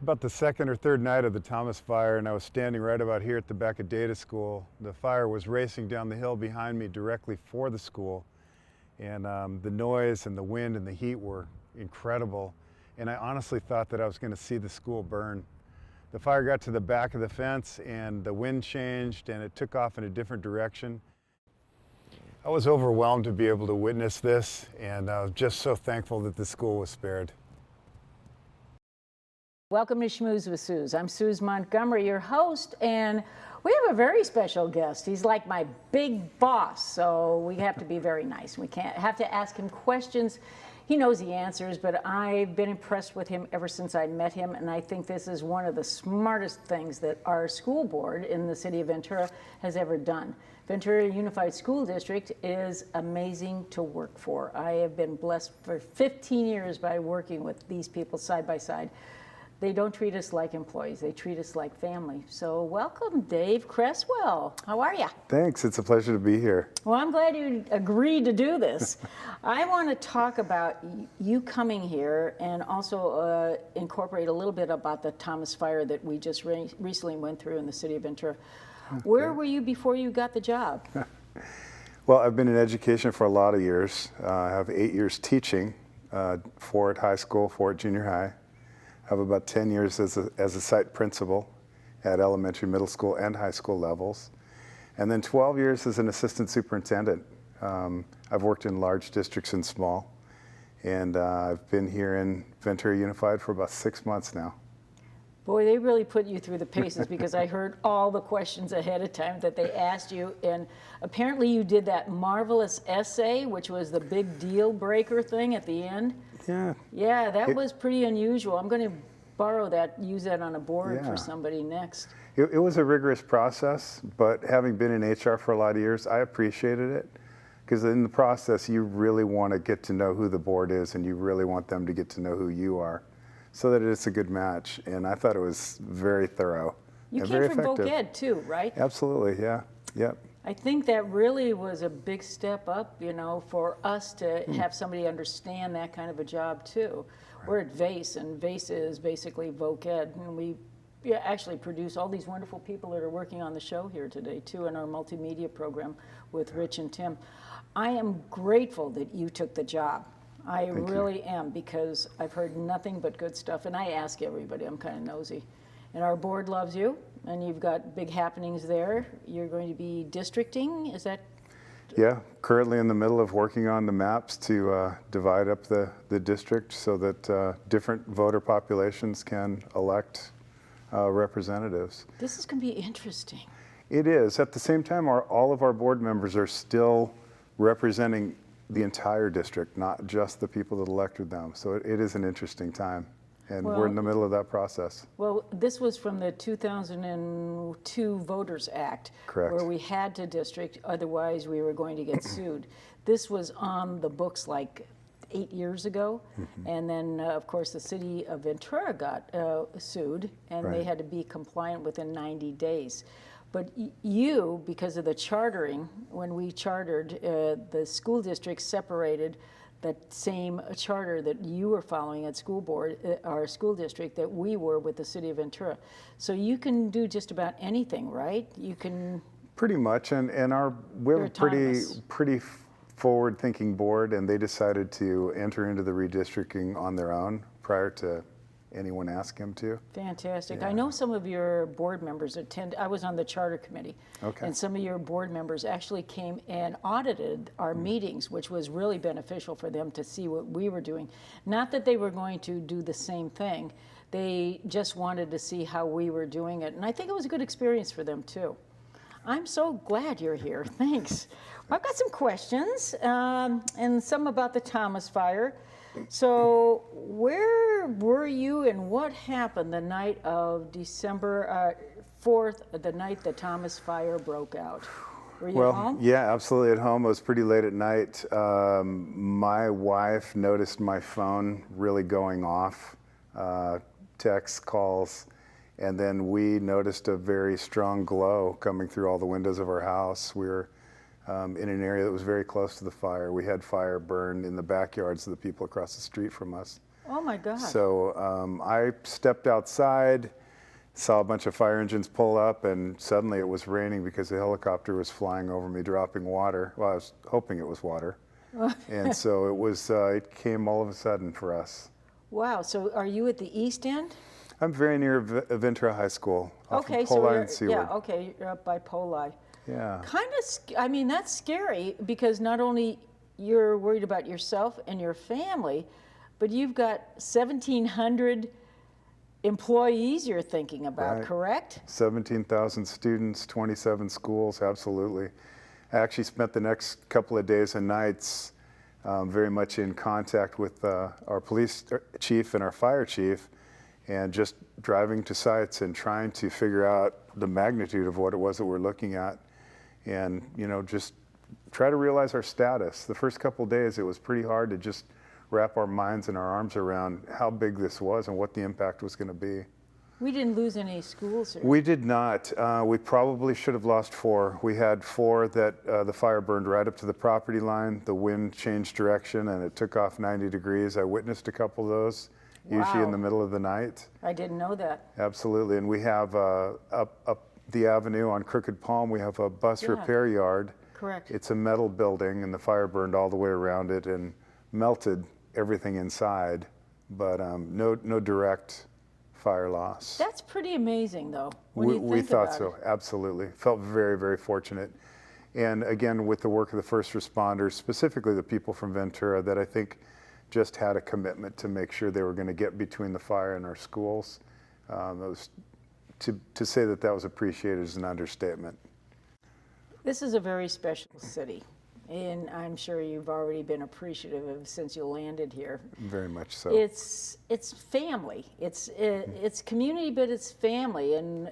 It's about the second or third night of the Thomas fire, and I was standing right about here at the back of Data School. The fire was racing down the hill behind me directly for the school, and the noise and the wind and the heat were incredible, and I honestly thought that I was going to see the school burn. The fire got to the back of the fence and the wind changed and it took off in a different direction. I was overwhelmed to be able to witness this, and I was just so thankful that the school was spared. Welcome to Schmooze with Suze. I'm Suze Montgomery, your host, and we have a very special guest. He's like my big boss, so we have to be very nice. We can't have to ask him questions. He knows the answers, but I've been impressed with him ever since I met him, and I think this is one of the smartest things that our school board in the city of Ventura has ever done. Ventura Unified School District is amazing to work for. I have been blessed for 15 years by working with these people side by side. They don't treat us like employees, they treat us like family. So welcome, Dave Creswell. How are you? Thanks, it's a pleasure to be here. Well, I'm glad you agreed to do this. I want to talk about you coming here and also incorporate a little bit about the Thomas fire that we just recently went through in the city of Ventura. Okay. Where were you before you got the job? Well, I've been in education for a lot of years. I have 8 years teaching, 4 at high school, 4 at junior high. I have about 10 years as a site principal at elementary, middle school, and high school levels. And then 12 years as an assistant superintendent. I've worked in large districts and small. And I've been here in Ventura Unified for about 6 months now. Boy, they really put you through the paces because I heard all the questions ahead of time that they asked you. And apparently you did that marvelous essay, which was the big deal breaker thing at the end. Yeah. Yeah, that was pretty unusual. I'm going to borrow that, use that on a board for somebody next. It was a rigorous process, but having been in HR for a lot of years, I appreciated it. Because in the process, you really want to get to know who the board is, and you really want them to get to know who you are, so that it's a good match. And I thought it was very thorough. You and came very from effective. Voc Ed too, right? Absolutely, yeah. Yep. I think that really was a big step up, you know, for us to have somebody understand that kind of a job too. Right. We're at VACE, and VACE is basically Voc Ed, and we actually produce all these wonderful people that are working on the show here today too in our multimedia program with Rich and Tim. I am grateful that you took the job. I really am, because I've heard nothing but good stuff, and I ask everybody, I'm kind of nosy. And our board loves you, and you've got big happenings there. You're going to be districting, is that? Yeah, currently in the middle of working on the maps to divide up the district so that different voter populations can elect representatives. This is going to be interesting. It is. At the same time, all of our board members are still representing the entire district, not just the people that elected them. So it is an interesting time, and we're in the middle of that process. Well, this was from the 2002 Voters Act. Correct. Where we had to district, otherwise we were going to get sued. This was on the books like 8 years ago, and then of course the city of Ventura got sued, and they had to be compliant within 90 days. But you, because of the chartering, when we chartered, the school district separated that same charter that you were following at school board, our school district, that we were with the city of Ventura. So you can do just about anything, right? You can. Pretty much, and we're a pretty forward-thinking board, and they decided to enter into the redistricting on their own prior to anyone asked him to. Fantastic. Yeah. I know some of your board members attend. I was on the charter committee. Okay. And some of your board members actually came and audited our meetings, which was really beneficial for them to see what we were doing. Not that they were going to do the same thing. They just wanted to see how we were doing it. And I think it was a good experience for them too. I'm so glad you're here. Thanks. Well, I've got some questions and some about the Thomas Fire. So where were you and what happened the night of December 4th, the night the Thomas Fire broke out? Were you at home? Yeah, absolutely at home. It was pretty late at night. My wife noticed my phone really going off, texts, calls, and then we noticed a very strong glow coming through all the windows of our house. We were in an area that was very close to the fire. We had fire burned in the backyards of the people across the street from us. Oh my God. So I stepped outside, saw a bunch of fire engines pull up, and suddenly it was raining because the helicopter was flying over me dropping water. Well, I was hoping it was water. And so it came all of a sudden for us. Wow, so are you at the east end? I'm very near Ventura High School, off Okay, of so Poli you're, and Seward. yeah, okay, you're up by Poli. Yeah. Kind of, I mean, that's scary because not only you're worried about yourself and your family, but you've got 1,700 employees you're thinking about, Right. correct? 17,000 students, 27 schools, absolutely. I actually spent the next couple of days and nights very much in contact with our police chief and our fire chief, and just driving to sites and trying to figure out the magnitude of what it was that we're looking at, and just try to realize our status. The first couple of days it was pretty hard to just wrap our minds and our arms around how big this was and what the impact was going to be. We didn't lose any schools. We did not. We probably should have lost 4. We had 4 that the fire burned right up to the property line. The wind changed direction and it took off 90 degrees. I witnessed a couple of those, usually in Wow. the middle of the night. I didn't know that. Absolutely. And we have up the avenue on Crooked Palm, we have a bus Yeah. repair yard. Correct. It's a metal building and the fire burned all the way around it and melted everything inside, but no direct fire loss. That's pretty amazing, though. When you We think thought about so, it. absolutely. Felt very, very fortunate. And again, with the work of the first responders, specifically the people from Ventura, that I think just had a commitment to make sure they were going to get between the fire and our schools. To say that was appreciated is an understatement. This is a very special city, and I'm sure you've already been appreciative of since you landed here. Very much so. It's family. It's community, but it's family, and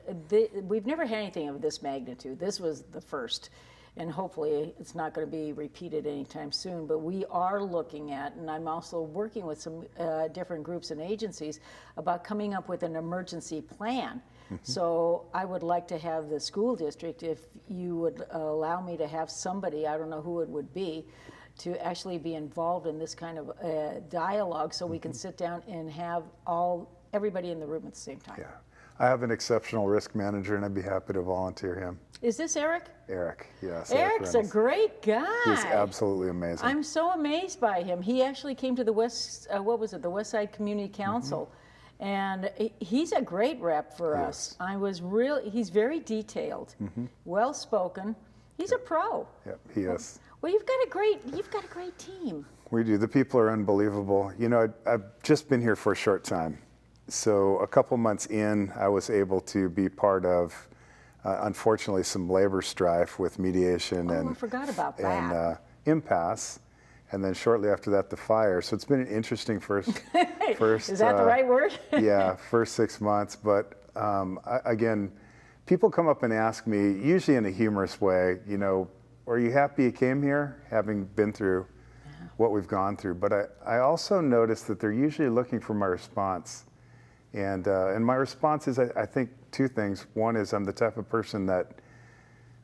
we've never had anything of this magnitude. This was the first, and hopefully it's not going to be repeated anytime soon. But we are looking at, and I'm also working with some different groups and agencies about coming up with an emergency plan. So I would like to have the school district, if you would allow me to have somebody, I don't know who it would be, to actually be involved in this kind of dialogue so we can sit down and have everybody in the room at the same time. Yeah. I have an exceptional risk manager and I'd be happy to volunteer him. Is this Eric? Eric, yes. Eric's a great guy. He's absolutely amazing. I'm so amazed by him. He actually came to the the West Side Community Council. And he's a great rep for us. He's very detailed, well-spoken. He's a pro. Yep, he is. Well, you've got a great team. We do. The people are unbelievable. I've just been here for a short time. So a couple months in, I was able to be part of, unfortunately, some labor strife with mediation I forgot about that. and impasse. And then shortly after that, the fire. So it's been an interesting first. Is that the right word? Yeah, first 6 months. But again, people come up and ask me, usually in a humorous way, are you happy you came here, having been through what we've gone through? But I also notice that they're usually looking for my response. And my response is, I think, 2 things. One is I'm the type of person that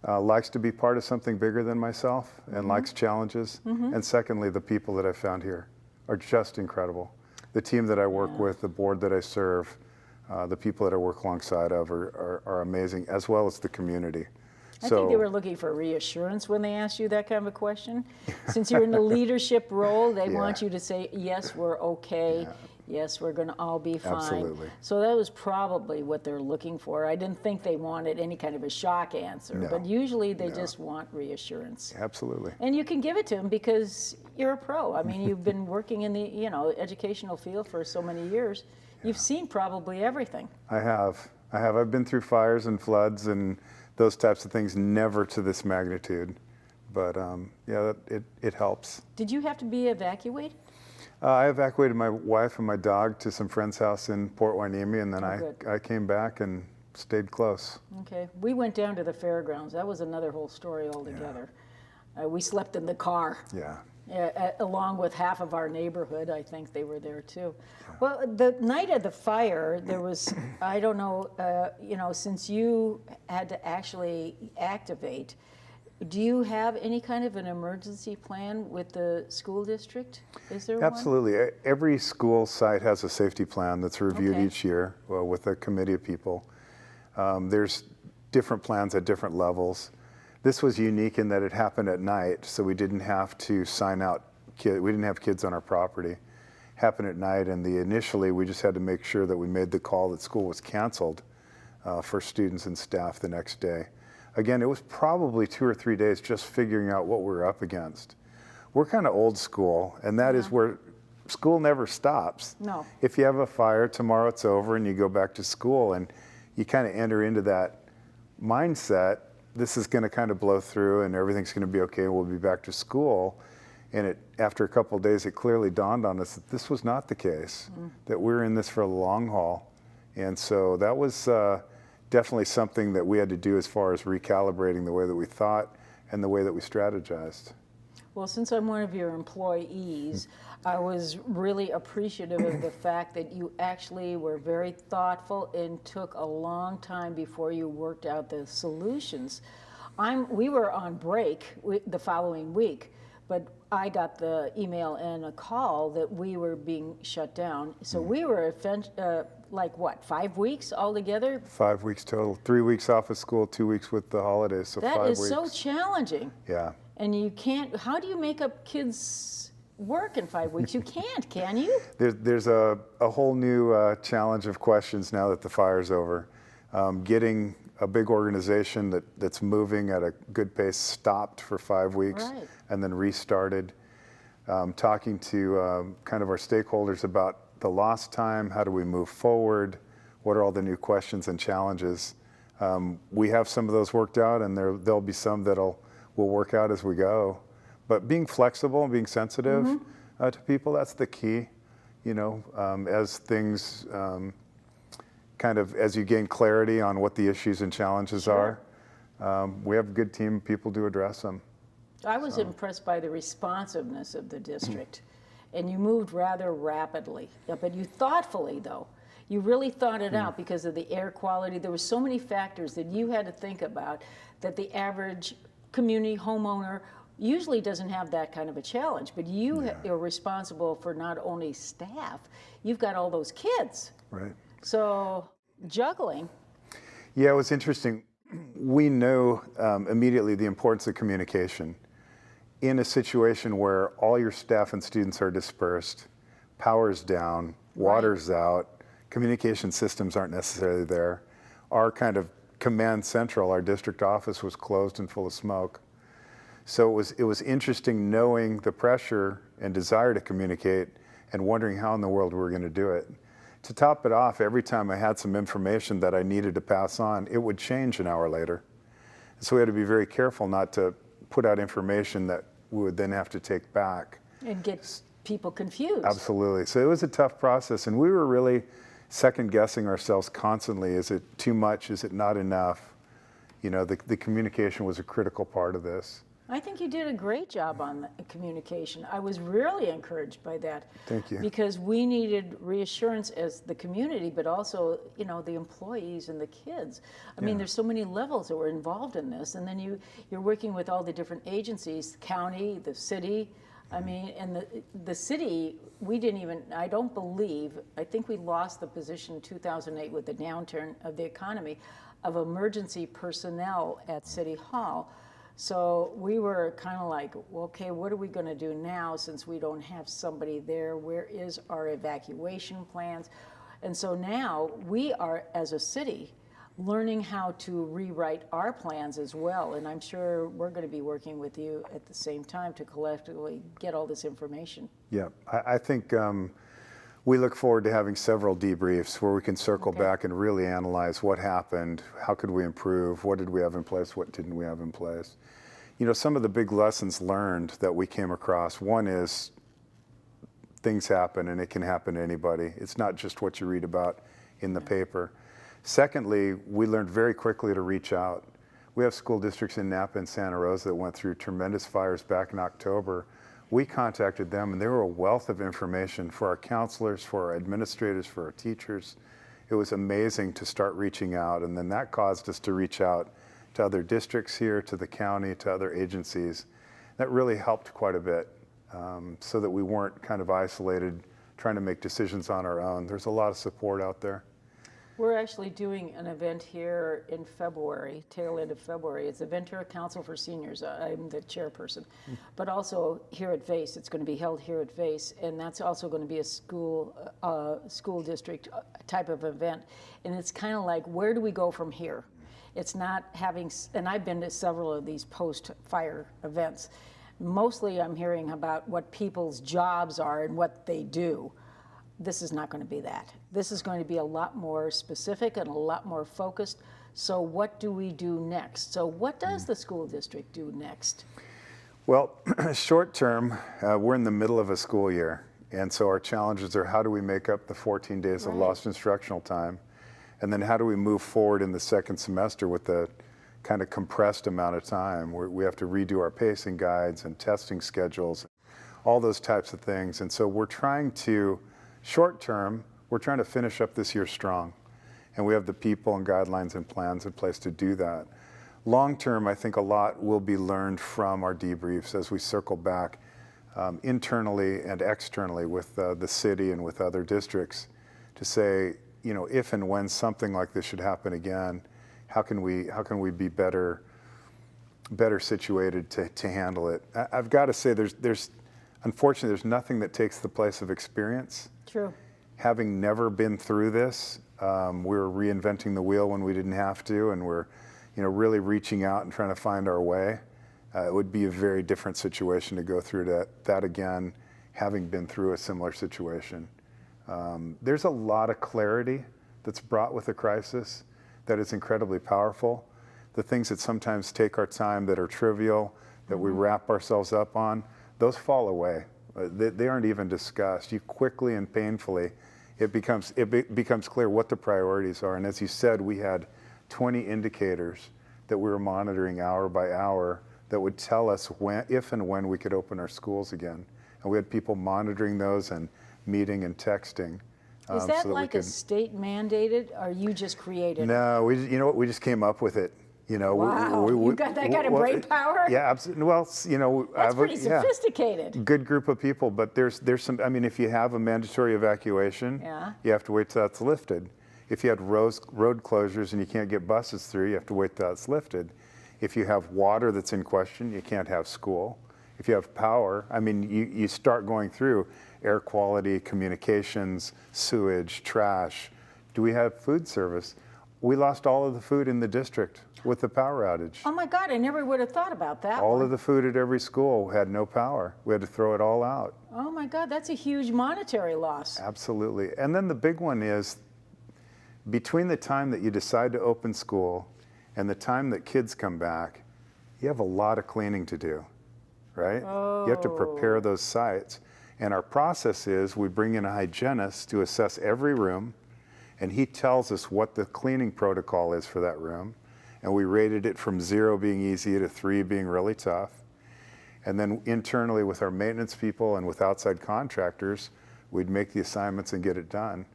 likes to be part of something bigger than myself and likes challenges. And secondly, the people that I found here are just incredible. The team that I work with, the board that I serve, the people that I work alongside of are amazing, as well as the community. I think they were looking for reassurance when they asked you that kind of a question. Since you're in a leadership role, they want you to say, yes, we're okay. Yes, we're going to all be fine. Absolutely. So that was probably what they're looking for. I didn't think they wanted any kind of a shock answer, but usually they just want reassurance. Absolutely. And you can give it to them because you're a pro. I mean, you've been working in the educational field for so many years. You've seen probably everything. I have. I've been through fires and floods and those types of things, never to this magnitude. But it helps. Did you have to be evacuated? I evacuated my wife and my dog to some friend's house in Port Hueneme, and then I came back and stayed close. Okay. We went down to the fairgrounds. That was another whole story altogether. We slept in the car. Yeah. Along with half of our neighborhood. I think they were there too. Well, the night of the fire, there was, I don't know, since you had to actually activate, do you have any kind of an emergency plan with the school district? Is there Absolutely. one? Every school site has a safety plan that's reviewed each year with a committee of people. There's different plans at different levels. This was unique in that it happened at night, so we didn't have to sign out kids. We didn't have kids on our property. It happened at night, and initially we just had to make sure that we made the call that school was canceled for students and staff the next day. Again, it was probably 2 or 3 days just figuring out what we were up against. We're kind of old school, and that is where school never stops. No. If you have a fire, tomorrow it's over and you go back to school, and you kind of enter into that mindset, this is going to kind of blow through and everything's going to be okay, we'll be back to school. And after a couple of days, it clearly dawned on us that this was not the case, that we're in this for a long haul. And so that was definitely something that we had to do as far as recalibrating the way that we thought and the way that we strategized. Well, since I'm one of your employees, I was really appreciative of the fact that you actually were very thoughtful and took a long time before you worked out the solutions. We were on break the following week, but I got the email and a call that we were being shut down. So we were 5 weeks altogether? 5 weeks total. 3 weeks off of school, 2 weeks with the holidays, so 5 weeks. That is so challenging. Yeah. And you can't, how do you make up kids' work in 5 weeks? You can't, can you? There's a whole new challenge of questions now that the fire's over. Getting a big organization that's moving at a good pace stopped for 5 weeks and then restarted. Talking to kind of our stakeholders about the lost time, how do we move forward, what are all the new questions and challenges. We have some of those worked out, and there'll be some that'll we'll work out as we go. But being flexible and being sensitive to people, that's the key. As things as you gain clarity on what the issues and challenges are, we have a good team of people to address them. I was impressed by the responsiveness of the district, and you moved rather rapidly. But you thoughtfully, though. You really thought it out because of the air quality. There were so many factors that you had to think about that the average community homeowner usually doesn't have that kind of a challenge. But you are responsible for not only staff, you've got all those kids. Right. So juggling. Yeah, it was interesting. We know immediately the importance of communication. In a situation where all your staff and students are dispersed, power's down, water's out, communication systems aren't necessarily there. Our kind of command central, our district office, was closed and full of smoke. So it was interesting knowing the pressure and desire to communicate and wondering how in the world we were going to do it. To top it off, every time I had some information that I needed to pass on, it would change an hour later. So we had to be very careful not to put out information that we would then have to take back. And get people confused. Absolutely. So it was a tough process, and we were really second guessing ourselves constantly. Is it too much? Is it not enough? The communication was a critical part of this. I think you did a great job on the communication. I was really encouraged by that. Thank you. Because we needed reassurance as the community, but also, the employees and the kids. I mean, there's so many levels that were involved in this. And then you're working with all the different agencies, the county, the city. I mean, and the city, I think we lost the position in 2008 with the downturn of the economy. of emergency personnel at City Hall. So we were kind of like, well, okay, what are we going to do now since we don't have somebody there? Where is our evacuation plans? And so now we are, as a city, learning how to rewrite our plans as well. And I'm sure we're going to be working with you at the same time to collectively get all this information. Yeah, I think we look forward to having several debriefs where we can circle back and really analyze what happened, how could we improve, what did we have in place, what didn't we have in place. You know, some of the big lessons learned that we came across, one is things happen and it can happen to anybody. It's not just what you read about in the paper. Secondly, we learned very quickly to reach out. We have school districts in Napa and Santa Rosa that went through tremendous fires back in October. We contacted them and they were a wealth of information for our counselors, for our administrators, for our teachers. It was amazing to start reaching out, and then that caused us to reach out to other districts here, to the county, to other agencies. That really helped quite a bit so that we weren't kind of isolated trying to make decisions on our own. There's a lot of support out there. We're actually doing an event here in February, tail end of February. It's the Ventura Council for Seniors. I'm the chairperson. But also here at VACE, it's going to be held here at VACE, and that's also going to be a school district type of event. And it's kind of like, where do we go from here? It's not having, and I've been to several of these post-fire events. Mostly I'm hearing about what people's jobs are and what they do. This is not going to be that. This is going to be a lot more specific and a lot more focused. So what do we do next? So what does the school district do next? Well, short term, we're in the middle of a school year. And so our challenges are, how do we make up the 14 days of lost instructional time? And then how do we move forward in the second semester with the kind of compressed amount of time where we have to redo our pacing guides and testing schedules, all those types of things. And so we're trying to, short term, we're trying to finish up this year strong. And we have the people and guidelines and plans in place to do that. Long term, I think a lot will be learned from our debriefs as we circle back internally and externally with the city and with other districts to say, you know, if and when something like this should happen again, how can we be better situated to handle it? I've got to say, there's unfortunately there's nothing that takes the place of experience. True. Having never been through this, we're reinventing the wheel when we didn't have to, and we're, you know, really reaching out and trying to find our way. It would be a very different situation to go through that again, having been through a similar situation. There's a lot of clarity that's brought with a crisis that is incredibly powerful. The things that sometimes take our time that are trivial, that we wrap ourselves up on, those fall away. They aren't even discussed. You quickly and painfully, it becomes clear what the priorities are. And as you said, we had 20 indicators that we were monitoring hour by hour that would tell us if and when we could open our schools again. And we had people monitoring those and meeting and texting. Is that like a state mandated, or you just created? No, you know what? We just came up with it. You know, wow, you got that kind of brain power? Yeah, absolutely. Well, you know, that's pretty sophisticated. Good group of people, but there's some. I mean, if you have a mandatory evacuation, you have to wait till that's lifted. If you had road closures and you can't get buses through, you have to wait till that's lifted. If you have water that's in question, you can't have school. If you have power, I mean, you start going through air quality, communications, sewage, trash. Do we have food service? We lost all of the food in the district with the power outage. Oh my God, I never would have thought about that. All of the food at every school had no power. We had to throw it all out. Oh my God, that's a huge monetary loss. Absolutely. And then the big one is, between the time that you decide to open school and the time that kids come back, you have a lot of cleaning to do, right? You have to prepare those sites. And our process is we bring in a hygienist to assess every room, and he tells us what the cleaning protocol is for that room. And we rated it from 0 being easy to 3 being really tough. And then internally with our maintenance people and with outside contractors, we'd make the assignments and get it done.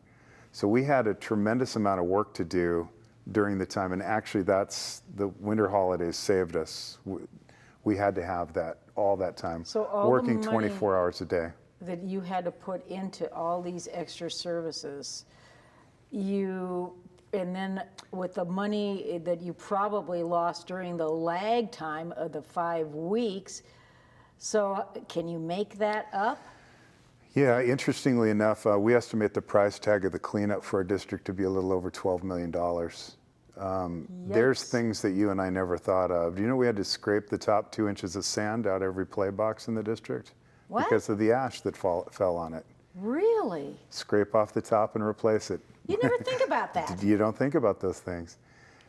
So we had a tremendous amount of work to do during the time, and actually that's, the winter holidays saved us. We had to have that, all that time, so all working the 24 hours a day. That you had to put into all these extra services, you and then with the money that you probably lost during the lag time of the 5 weeks, so can you make that up? Yeah, interestingly enough, we estimate the price tag of the cleanup for our district to be a little over $12 million. There's things that you and I never thought of. Do you know we had to scrape the top 2 inches of sand out every play box in the district? What? Because of the ash that fell on it. Really? Scrape off the top and replace it. You never think about that. You don't think about those things.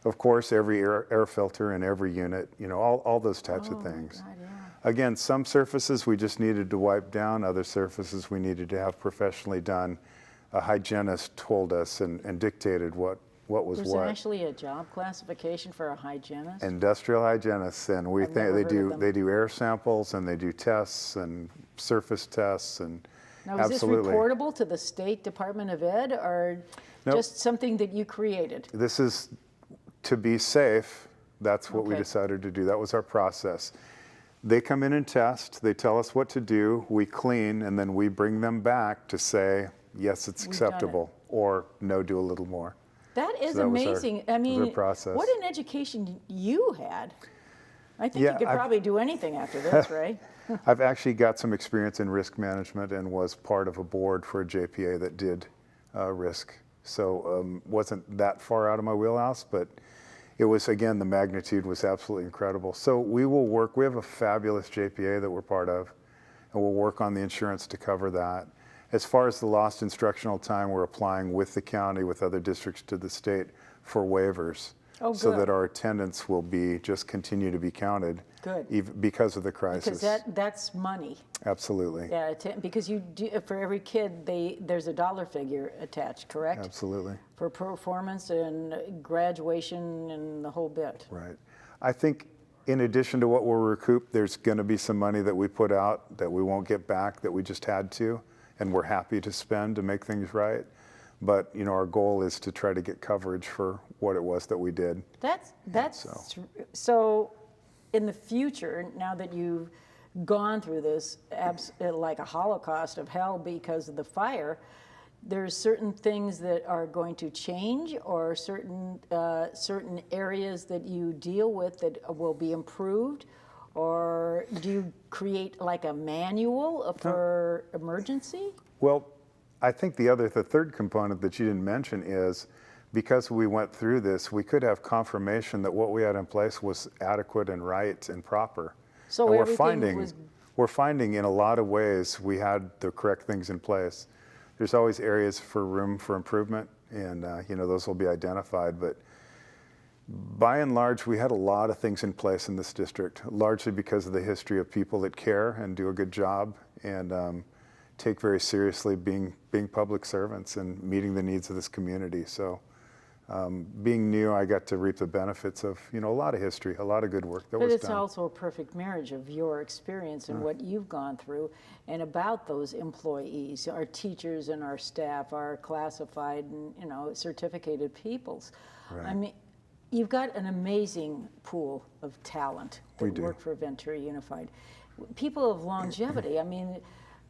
Of course, every air filter in every unit, you know, all those types of things. God, yeah. Again, some surfaces we just needed to wipe down, other surfaces we needed to have professionally done. A hygienist told us and dictated what was There's what. actually a job classification for a hygienist? Industrial hygienists, and we I've think never heard of they them. do air samples and they do tests and surface tests and Now, is absolutely. this reportable to the State Department of Ed, or Nope. just something that you created? This is to be safe. That's what we Okay. decided to do. That was our process. They come in and test. They tell us what to do. We clean, and then we bring them back to say, yes, it's We've done it. acceptable, or no, do a little more. That is So that was our- amazing. I was our mean, process. what an education you had. I think Yeah, you could I've- probably do anything after this, right? I've actually got some experience in risk management and was part of a board for a JPA that did risk. So wasn't that far out of my wheelhouse, but it was, again, the magnitude was absolutely incredible. So we have a fabulous JPA that we're part of, and we'll work on the insurance to cover that. As far as the lost instructional time, we're applying with the county, with other districts to the state for waivers. Oh, so good. that our attendance will just continue to be counted. Good. Even because of the crisis. Because that's money. Absolutely. Yeah, because you do, for every kid, there's a dollar figure attached, correct? Absolutely. For performance and graduation and the whole bit. Right. I think in addition to what we'll recoup, there's going to be some money that we put out that we won't get back, that we just had to, and we're happy to spend to make things right. But, you know, our goal is to try to get coverage for what it was that we did. So in the future, now that you've gone through this like a holocaust of hell because of the fire, there's certain things that are going to change, or certain areas that you deal with that will be improved, or do you create like a manual for emergency? Well, I think the third component that you didn't mention is, because we went through this, we could have confirmation that what we had in place was adequate and right and proper. So and everything we're finding in a lot of ways we had the correct things in place. There's always areas for room for improvement, and you know, those will be identified. But by and large, we had a lot of things in place in this district, largely because of the history of people that care and do a good job and take very seriously being public servants and meeting the needs of this community. So being new, I got to reap the benefits of, you know, a lot of history, a lot of good work that was But it's done. also a perfect marriage of your experience and what you've gone through, and about those employees, our teachers and our staff, our classified and, you know, certificated peoples. Right. I mean, you've got an amazing pool of talent We that do. work for Ventura Unified. People of longevity, I mean,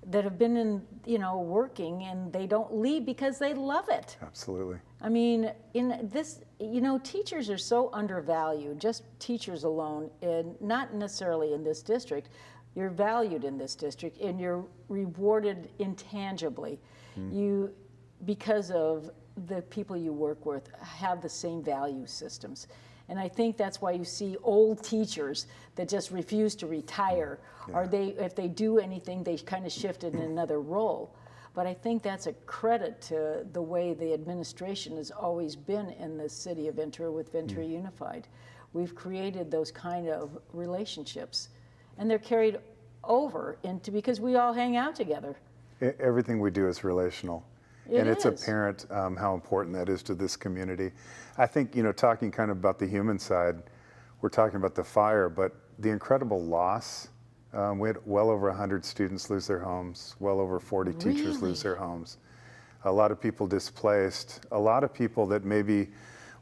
that have been in, you know, working, and they don't leave because they love it. Absolutely. I mean, in this, you know, teachers are so undervalued, just teachers alone, and not necessarily in this district. You're valued in this district, and you're rewarded intangibly. Because of the people you work with have the same value systems. And I think that's why you see old teachers that just refuse to retire, or if they do anything, they kind of shift in another role. But I think that's a credit to the way the administration has always been in the city of Ventura with Ventura Unified. We've created those kind of relationships, and they're carried over because we all hang out together. Everything we do is relational. It It's is. apparent how important that is to this community. I think, you know, talking kind of about the human side, we're talking about the fire, but the incredible loss. We had well over 100 students lose their homes, well over 40 teachers lose their homes. A lot of people displaced, a lot of people that maybe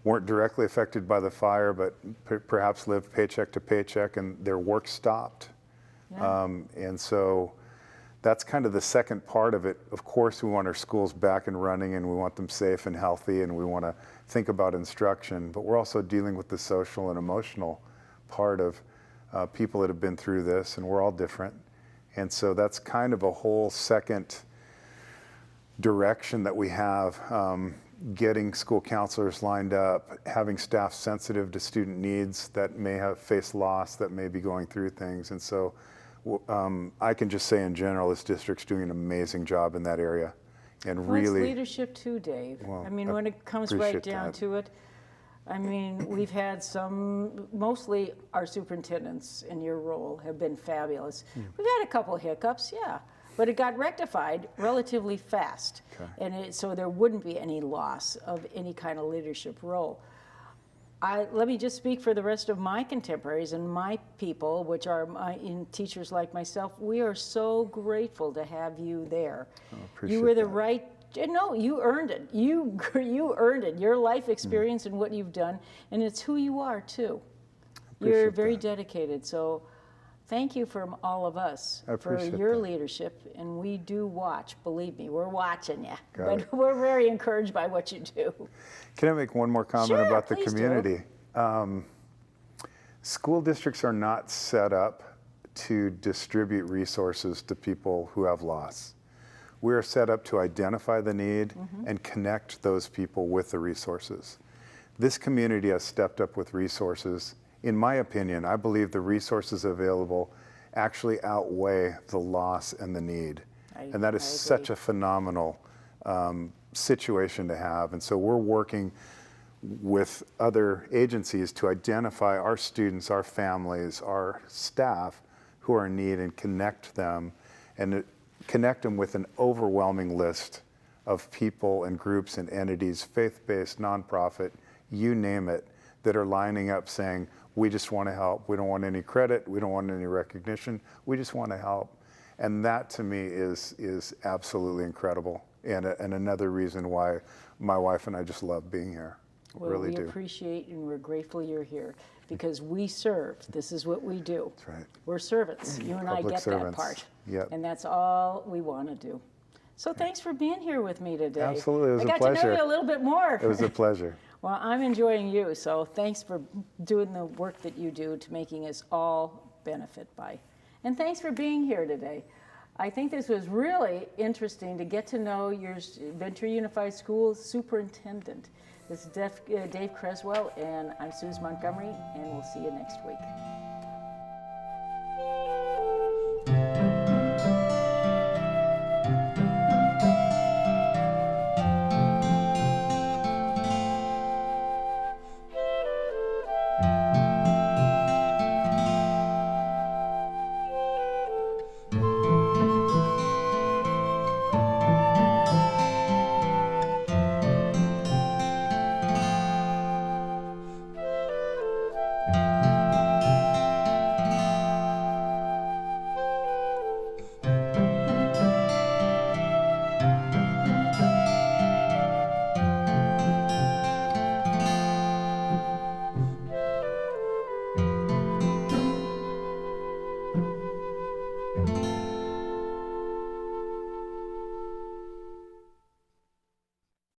weren't directly affected by the fire, but perhaps lived paycheck to paycheck and their work stopped. Yeah. And so that's kind of the second part of it. Of course, we want our schools back and running, and we want them safe and healthy, and we want to think about instruction, but we're also dealing with the social and emotional part of people that have been through this, and we're all different. And so that's kind of a whole second direction that we have, getting school counselors lined up, having staff sensitive to student needs that may have faced loss, that may be going through things. And so I can just say in general, this district's doing an amazing job in that area. And Well, it's really, leadership too, Dave. Well, I mean, I when it comes right appreciate down that. to it, I mean, we've had mostly our superintendents in your role have been fabulous. We've had a couple of hiccups, yeah, but it got rectified relatively fast. Okay. And so there wouldn't be any loss of any kind of leadership role. Let me just speak for the rest of my contemporaries and my people, which are teachers like myself. We are so grateful to have you there. You were the right. No, you earned it. You earned it. Your life experience and what you've done, and it's who you are too. You're Appreciate very that. dedicated. So, thank you from all of us I for appreciate your that. leadership. And we do watch. Believe me, we're watching you. Got But it. we're very encouraged by what you do. can I make one more comment Sure, about the please do. community? School districts are not set up to distribute resources to people who have loss. We are set up to identify the need and connect those people with the resources. This community has stepped up with resources. In my opinion, I believe the resources available actually outweigh the loss and the need. And that is I such agree. a phenomenal situation to have. And so we're working with other agencies to identify our students, our families, our staff who are in need and connect them, and connect them with an overwhelming list of people and groups and entities, faith-based, nonprofit, you name it, that are lining up saying, we just want to help. We don't want any credit. We don't want any recognition. We just want to help. And that to me is absolutely incredible, and another reason why my wife and I just love being here. Well, Really we do. appreciate and we're grateful you're here because we serve. This is what we do. That's right. We're servants. You and I Public get servants. that part. Yep. And that's all we want to do. So thanks for being here with me today. Absolutely. It was I a got to know pleasure. you a little bit more. It was a pleasure. Well, I'm enjoying you, so thanks for doing the work that you do to making us all benefit by. And thanks for being here today. I think this was really interesting to get to know your Ventura Unified Schools superintendent. This is Dave Creswell, and I'm Suze Montgomery, and we'll see you next week.